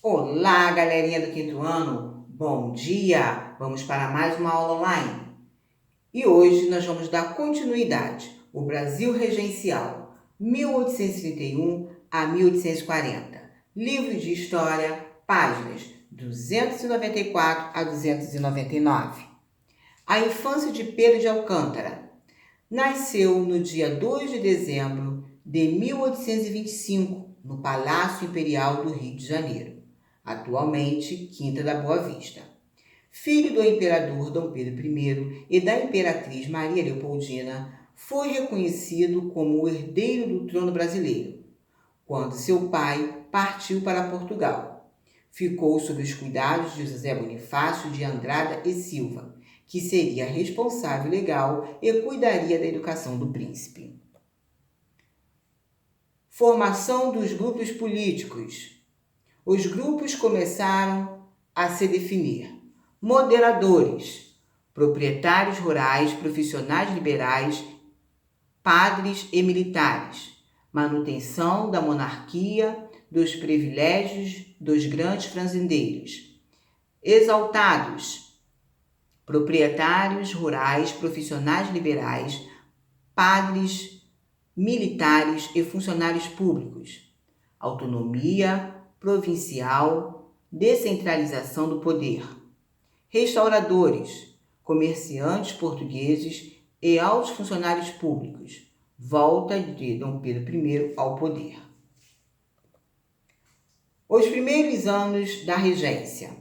Olá, galerinha do quinto ano, bom dia! Vamos para mais uma aula online. E hoje nós vamos dar continuidade ao Brasil Regencial, 1831 a 1840. Livro de História, páginas 294 a 299. A infância de Pedro de Alcântara. Nasceu no dia 2 de dezembro de 1825, no Palácio Imperial do Rio de Janeiro, atualmente Quinta da Boa Vista. Filho do imperador Dom Pedro I e da imperatriz Maria Leopoldina, foi reconhecido como o herdeiro do trono brasileiro, quando seu pai partiu para Portugal. Ficou sob os cuidados de José Bonifácio de Andrada e Silva, que seria responsável legal e cuidaria da educação do príncipe. Formação dos grupos políticos. Os grupos começaram a se definir: moderadores, proprietários rurais, profissionais liberais, padres e militares, manutenção da monarquia, dos privilégios dos grandes fazendeiros, exaltados, proprietários rurais, profissionais liberais, padres, militares e funcionários públicos, autonomia provincial, descentralização do poder, restauradores, comerciantes portugueses e altos funcionários públicos, volta de Dom Pedro I ao poder. Os primeiros anos da regência.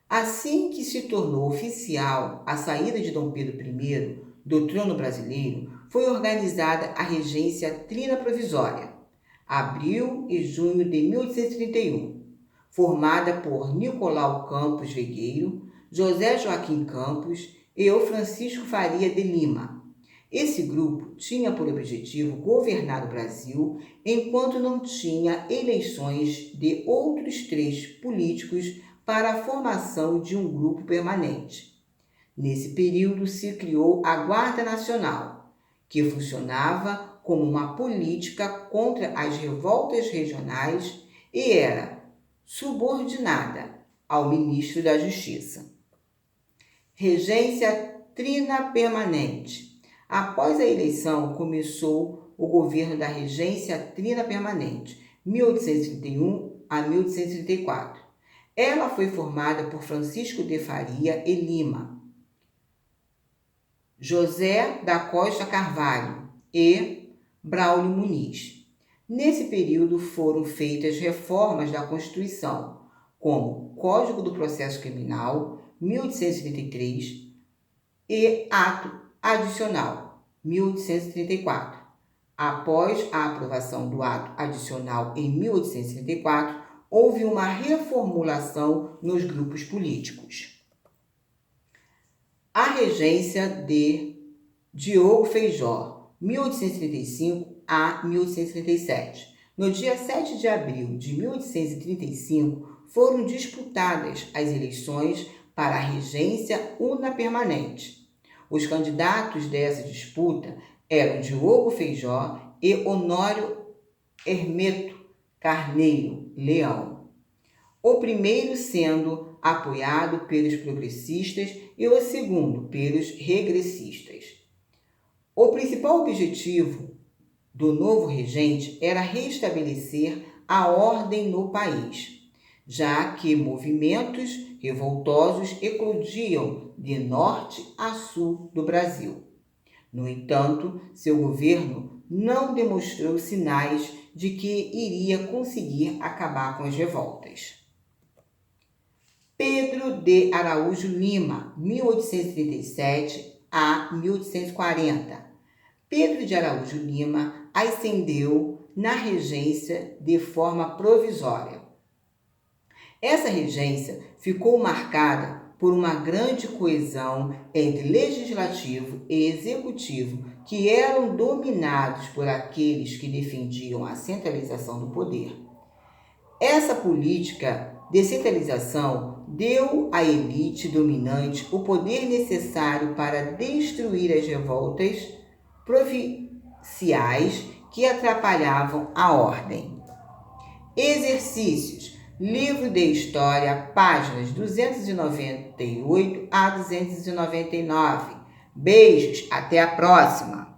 Assim que se tornou oficial a saída de Dom Pedro I do trono brasileiro, foi organizada a regência trina provisória, abril e junho de 1831, formada por Nicolau Campos Vegueiro, José Joaquim Campos e o Francisco Faria de Lima. Esse grupo tinha por objetivo governar o Brasil enquanto não tinha eleições de outros três políticos para a formação de um grupo permanente. Nesse período se criou a Guarda Nacional, que funcionava como uma política contra as revoltas regionais e era subordinada ao ministro da Justiça. Regência trina permanente. Após a eleição, começou o governo da Regência Trina Permanente, 1831 a 1834. Ela foi formada por Francisco de Faria e Lima, José da Costa Carvalho e Braulio Muniz. Nesse período foram feitas reformas da Constituição, como Código do Processo Criminal, 1833, e Ato Adicional, 1834. Após a aprovação do Ato Adicional em 1834, houve uma reformulação nos grupos políticos. A regência de Diogo Feijó, 1835 a 1837. No dia 7 de abril de 1835, foram disputadas as eleições para a regência permanente. Os candidatos dessa disputa eram Diogo Feijó e Honório Hermeto Carneiro Leão, o primeiro sendo apoiado pelos progressistas e o segundo pelos regressistas. O principal objetivo do novo regente era restabelecer a ordem no país, já que movimentos revoltosos eclodiam de norte a sul do Brasil. No entanto, seu governo não demonstrou sinais de que iria conseguir acabar com as revoltas. Pedro de Araújo Lima, 1837 a 1840. Pedro de Araújo Lima ascendeu na regência de forma provisória. Essa regência ficou marcada por uma grande coesão entre legislativo e executivo, que eram dominados por aqueles que defendiam a centralização do poder. Essa política de centralização deu à elite dominante o poder necessário para destruir as revoltas provinciais que atrapalhavam a ordem. Exercícios. Livro de História, páginas 298 a 299. Beijos, até a próxima!